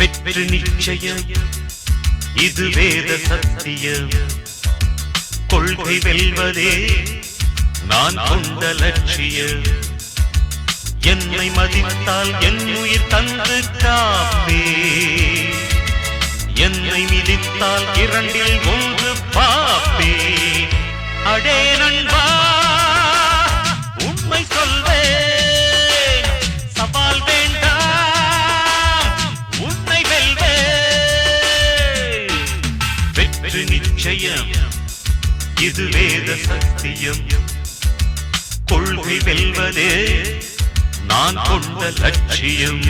வெற்றி நிச்சயம் இது வேத சத்தியம் கொள்கை வெல்வதே நான் கொண்ட லட்சியம் என்னை மதித்தால் என் உயிர் தந்து காப்பே என்னை மிதித்தால் இரண்டில் ஒன்று பாப்பே அடே நண்பா உண்மை சொல்வேன் சவால் வேண்டாம் உன்னை வெல்வேன் வெற்றி நிச்சயம் இது வேத சத்தியம் கொள்கை வெல்வதே நான் கொண்ட லட்சியம்